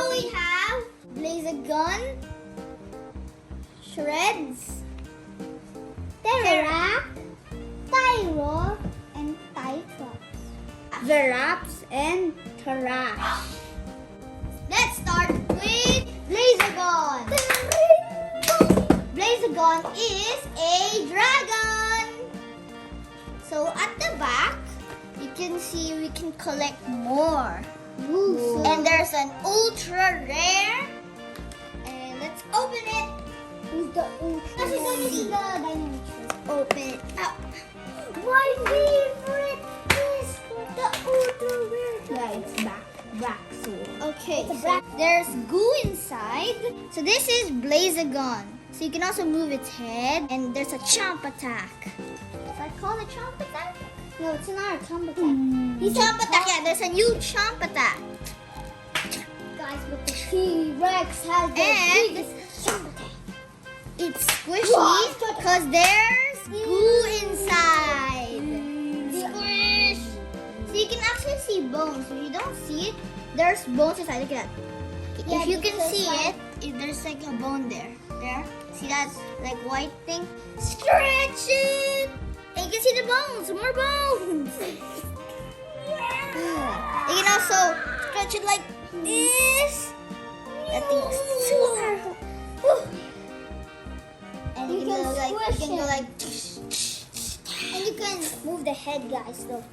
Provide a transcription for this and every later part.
we have Blazagon, Shreds, Terra, Tyro, and Tytrops. Veraps and Tarash. Let's start with Blazagon. Blazagon is a dragon. So at the back, you can see we can collect more. Ooh. And there's an ultra rare. And let's open it. Who's the ultra rare? Open it up. My favorite is the ultra rare. Yeah, it's back sword. Okay, so there's goo inside. So this is Blazagon. So you can also move its head. And there's a chomp attack. Is that called a chomp attack? No, it's not a chomp attack. He's chomp attack. Yeah, there's a new chomp attack. Guys, but the T-Rex has the biggest chomp attack. It's squishy because there's goo inside. Squish. So you can actually see bones. If you don't see it, there's bones inside. Look at that. Yeah, if you can see it, there's like a bone there. There. See that like white thing? Stretch it! And you can see the bones. More bones. You can also stretch it like this. That thing is so powerful. And you can go like and you can move the head, guys. Look.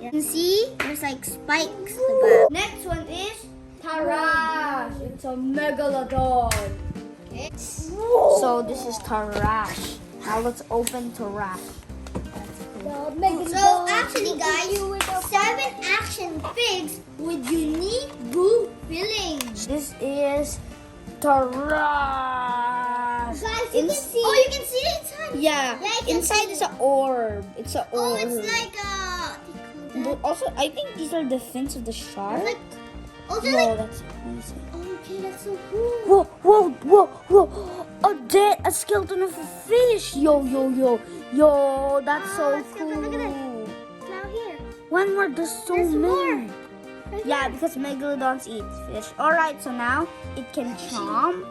You can see there's like spikes at the back. Next one is Tarash. It's a megalodon. Okay. So this is Tarash. Now let's open Tarash. So actually, guys, 7 action figs with unique goo fillings. This is Tarash. Guys, you can see. Oh, you can see it inside. Yeah, inside is an orb. It's an orb. Oh, it's like a. But also, I think these are the fins of the shark. Like, also Whoa, like. that's amazing. Okay, that's so cool. Whoa! A skeleton of a fish. Yo, that's so cool. Look at it. It's now here. One more. There's There's many. more. Yeah, because megalodons eat fish. Alright, so now it can chomp,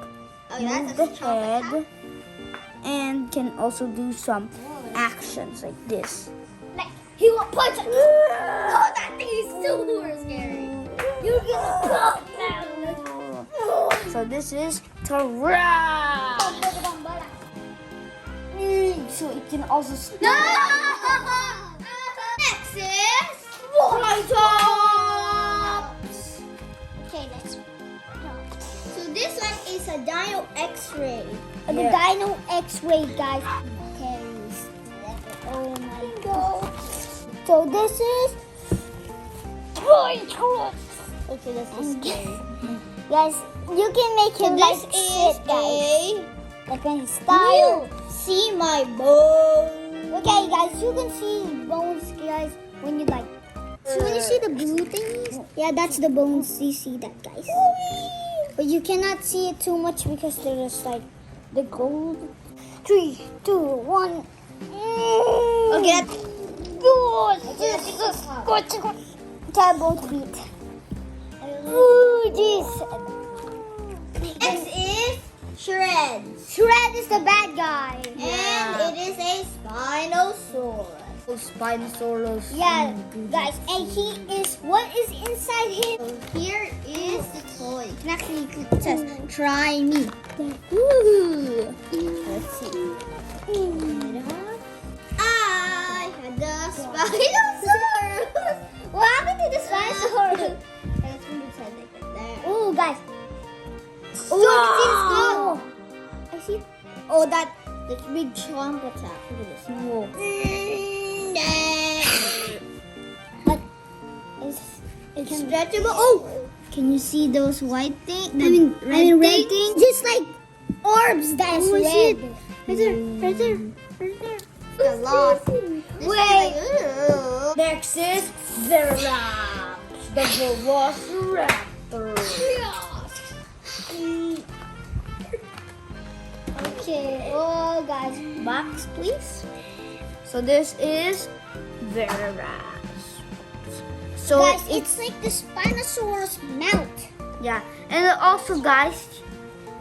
Oh, move that's the a chomp head, attack. and can also do some actions like this. Like, he will punch it. Oh, that thing is super scary. You're gonna pop now. So this is Tarash. So it can also No! Next is Triceratops. Okay, let's. So this one is a Dino X-ray. The Dino X-ray, guys. Okay, oh my god. So this is Triceratops. Okay, this is scary. Guys, you can make him like sit, guys. Like when he's tired. See my bones. Okay, guys, you can see bones, guys, when you like. So when you see the blue things, yeah, that's the bones. You see that, guys. But you cannot see it too much because there's like the gold. 3, 2, 1. Okay, that's good. Try both feet. Ooh, jeez. Next is Shreds. Shred is the bad guy. Yeah. And it is a Spinosaurus. Spinosaurus. Yeah, guys, and he is, what is inside him? So here is the toy. You can actually click, it says, try me. Ooh. Let's see. I had the Spinosaurus. What happened to the Spinosaurus? Let's move its head like that. Ooh, guys. Oh, I see. Oh, that's big chomp attack. Look at this. Whoa. But it's stretchable. Oh, can you see those white things? I mean, red things. Just like orbs. That's red. Right there. A lot. Wait. Next is Veraps, the Velociraptor. Okay. Oh, guys, box, please. So this is Veraps. So Guys, it's like the Spinosaurus mount. Yeah, and also, guys,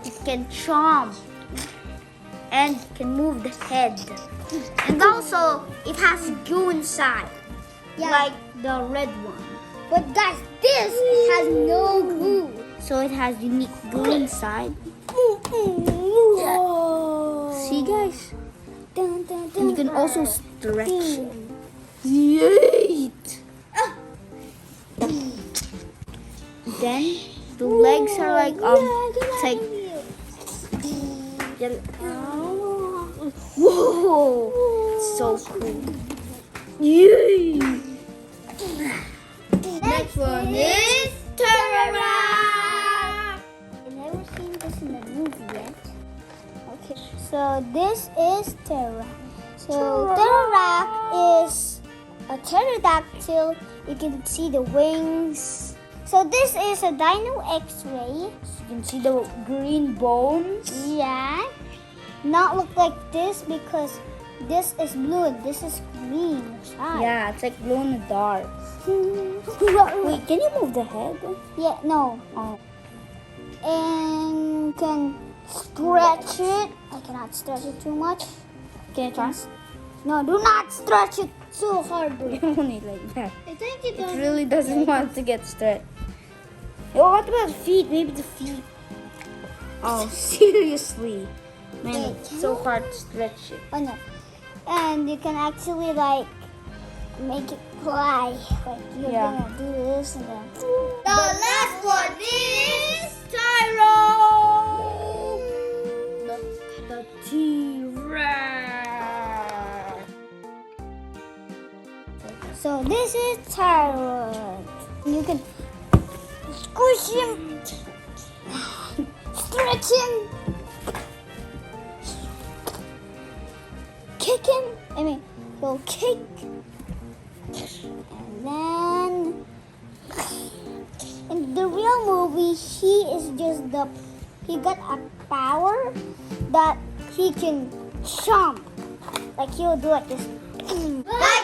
it can chomp and can move the head. And also, it has goo inside, like the red one. But guys, this has no glue. So it has unique goo inside. See, guys? And you can also stretch it. Yeet! Then the legs are like it's like whoa! So cool. Yay! Next one is Terra. I've never seen this in a movie yet. Okay, so this is Terra. So Terra is a pterodactyl. You can see the wings. So this is a dino X-ray. You can see the green bones. Yeah. Not look like this because this is blue and this is green. Yeah, it's like glow in the dark. Wait, can you move the head? Yeah, no. Oh. And can stretch it. I cannot stretch it too much. Can you try? No, do not stretch it so hard, bro. Only like that. I think it It really doesn't want to get stretched. Oh, what about the feet? Maybe the feet. Oh, seriously. Man, Wait, it's so hard to stretch it. Oh no. And you can actually like make it fly. Like you're gonna do this and then. The last one is Tyro. The T-Rex. So this is Tyro. You can squish him, stretch him, kick him. Go kick, and then in the real movie, he got a power that he can jump, like he'll do like this. Like